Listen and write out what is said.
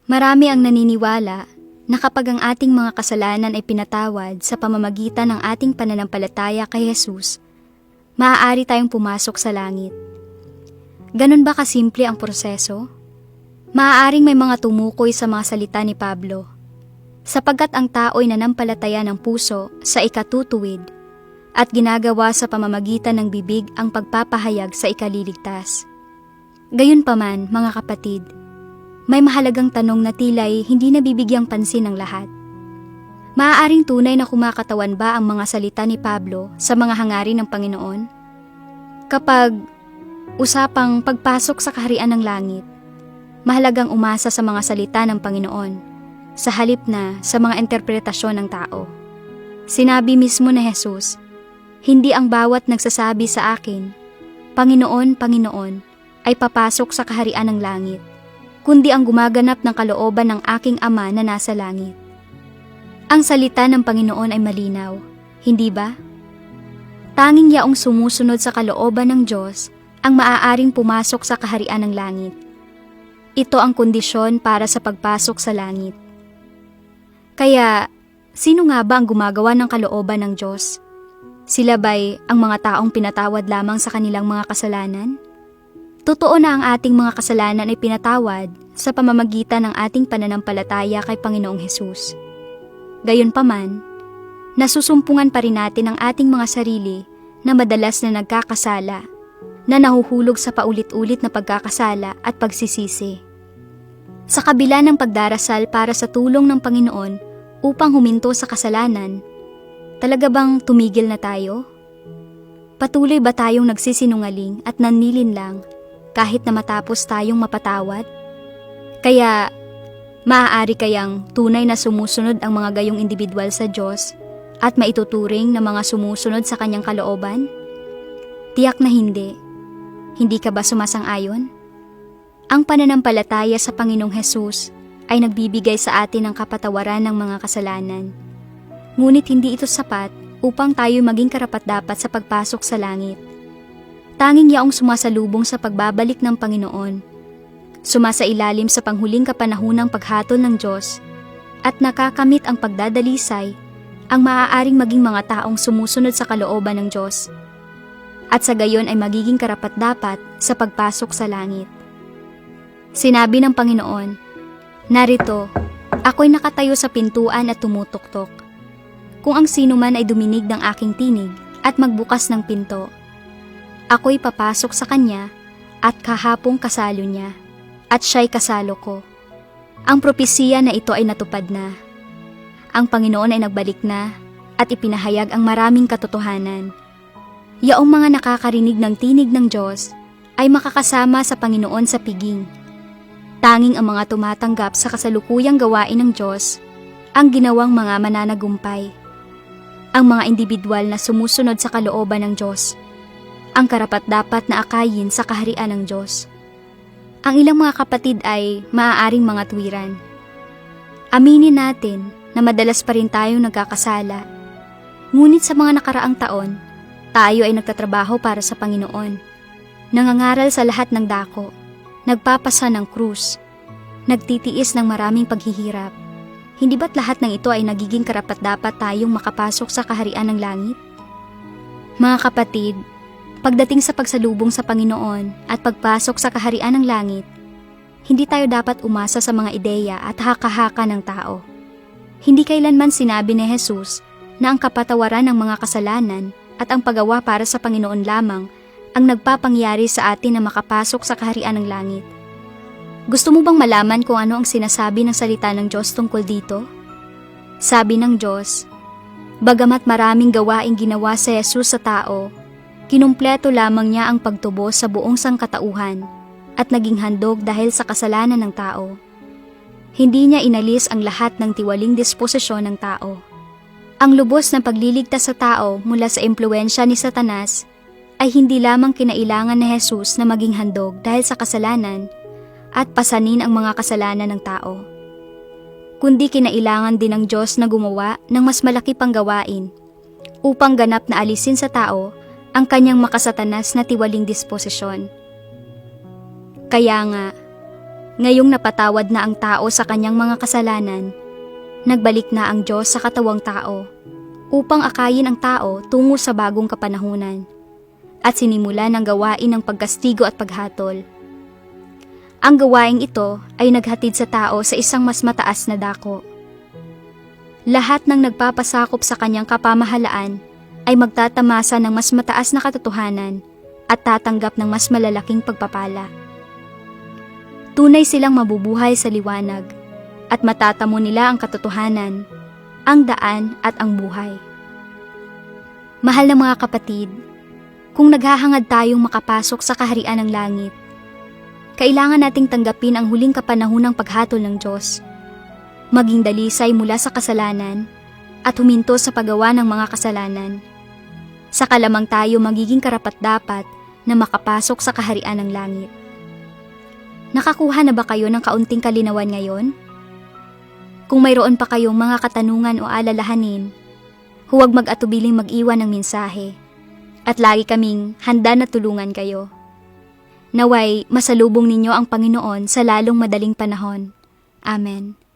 Marami ang naniniwala na kapag ang ating mga kasalanan ay pinatawad sa pamamagitan ng ating pananampalataya kay Jesus, maaari tayong pumasok sa langit. Ganon ba kasimple ang proseso? Maaaring may mga tumukoy sa mga salita ni Pablo, sapagkat ang tao'y nanampalataya ng puso sa ikatutuwid at ginagawa sa pamamagitan ng bibig ang pagpapahayag sa ikaliligtas. Gayunpaman, mga kapatid, may mahalagang tanong na tila'y hindi nabibigyang pansin ng lahat. Maaaring tunay na kumakatawan ba ang mga salita ni Pablo sa mga hangarin ng Panginoon? Kapag usapang pagpasok sa kaharian ng langit, mahalagang umasa sa mga salita ng Panginoon, sa halip na sa mga interpretasyon ng tao. Sinabi mismo ni Jesus, "Hindi ang bawat nagsasabi sa akin, 'Panginoon, Panginoon,' ay papasok sa kaharian ng langit, kundi ang gumaganap ng kalooban ng aking Ama na nasa langit." Ang salita ng Panginoon ay malinaw, hindi ba? Tanging yaong sumusunod sa kalooban ng Diyos ang maaaring pumasok sa kaharian ng langit. Ito ang kondisyon para sa pagpasok sa langit. Kaya, sino nga ba ang gumagawa ng kalooban ng Diyos? Sila ba'y ang mga taong pinatawad lamang sa kanilang mga kasalanan? Totoo na ang ating mga kasalanan ay pinatawad sa pamamagitan ng ating pananampalataya kay Panginoong Hesus. Gayunpaman, nasusumpungan pa rin natin ang ating mga sarili na madalas na nagkakasala, na nahuhulog sa paulit-ulit na pagkakasala at pagsisisi. Sa kabila ng pagdarasal para sa tulong ng Panginoon upang huminto sa kasalanan, talaga bang tumigil na tayo? Patuloy ba tayong nagsisinungaling at nanlilinlang kahit na matapos tayong mapatawad? Kaya, maaari kayang tunay na sumusunod ang mga gayong individual sa Diyos at maituturing na mga sumusunod sa kanyang kalooban? Tiyak na hindi. Hindi ka ba sumasang-ayon? Ang pananampalataya sa Panginoong Hesus ay nagbibigay sa atin ng kapatawaran ng mga kasalanan. Ngunit hindi ito sapat upang tayo maging karapat-dapat sa pagpasok sa langit. Tanging yaong sumasalubong sa pagbabalik ng Panginoon, sumasailalim sa panghuling kapanahunang paghatol ng Diyos, at nakakamit ang pagdadalisay, ang maaaring maging mga taong sumusunod sa kalooban ng Diyos, at sa gayon ay magiging karapat-dapat sa pagpasok sa langit. Sinabi ng Panginoon, "Narito, ako'y nakatayo sa pintuan at tumutuktok. Kung ang sino man ay duminig ng aking tinig at magbukas ng pinto, ako'y papasok sa kanya at kahapong kasalo niya, at siya'y kasalo ko." Ang propesiya na ito ay natupad na. Ang Panginoon ay nagbalik na at ipinahayag ang maraming katotohanan. Yaong mga nakakarinig ng tinig ng Diyos ay makakasama sa Panginoon sa piging. Tanging ang mga tumatanggap sa kasalukuyang gawain ng Diyos ang ginawang mga mananagumpay. Ang mga individual na sumusunod sa kalooban ng Diyos, ang karapat-dapat na akayin sa kaharian ng Diyos. Ang ilang mga kapatid ay maaaring mga tuwiran. Aminin natin na madalas pa rin tayong nagkakasala. Ngunit sa mga nakaraang taon, tayo ay nagtatrabaho para sa Panginoon. Nangangaral sa lahat ng dako, nagpapasa ng krus, nagtitiis ng maraming paghihirap. Hindi ba't lahat ng ito ay nagiging karapat-dapat tayong makapasok sa kaharian ng langit? Mga kapatid, pagdating sa pagsalubong sa Panginoon at pagpasok sa kaharian ng langit, hindi tayo dapat umasa sa mga ideya at haka-haka ng tao. Hindi kailanman sinabi ni Jesus na ang kapatawaran ng mga kasalanan at ang paggawa para sa Panginoon lamang ang nagpapangyari sa atin na makapasok sa kaharian ng langit. Gusto mo bang malaman kung ano ang sinasabi ng salita ng Diyos tungkol dito? Sabi ng Diyos, "Bagamat maraming gawaing ginawa sa Jesus sa tao, kinumpleto lamang niya ang pagtubo sa buong sangkatauhan at naging handog dahil sa kasalanan ng tao. Hindi niya inalis ang lahat ng tiwaling disposisyon ng tao." Ang lubos na pagliligtas sa tao mula sa impluwensya ni Satanas ay hindi lamang kinailangan ni Jesus na maging handog dahil sa kasalanan at pasanin ang mga kasalanan ng tao, kundi kinailangan din ng Diyos na gumawa ng mas malaki pang gawain upang ganap na alisin sa tao ang kanyang makasatanas na tiwaling disposisyon. Kaya nga, Ngayong napatawad na ang tao sa kanyang mga kasalanan, nagbalik na ang Diyos sa katawang tao upang akayin ang tao tungo sa bagong kapanahunan at sinimulan ang gawain ng pagkastigo at paghatol. Ang gawaing ito ay naghatid sa tao sa isang mas mataas na dako. Lahat ng nagpapasakop sa kanyang kapamahalaan ay magtatamasa ng mas mataas na katotohanan at tatanggap ng mas malalaking pagpapala. Tunay silang mabubuhay sa liwanag at matatamo nila ang katotohanan, ang daan at ang buhay. Mahal na mga kapatid, kung naghahangad tayong makapasok sa kaharian ng langit, kailangan nating tanggapin ang huling kapanahunang paghatol ng Diyos, maging dalisay mula sa kasalanan at huminto sa paggawa ng mga kasalanan. Saka lamang tayo magiging karapat-dapat na makapasok sa kaharian ng langit. Nakakuha na ba kayo ng kaunting kalinawan ngayon? Kung mayroon pa kayong mga katanungan o alalahanin, huwag mag-atubiling mag-iwan ng mensahe at lagi kaming handa na tulungan kayo. Naway masalubong ninyo ang Panginoon sa lalong madaling panahon. Amen.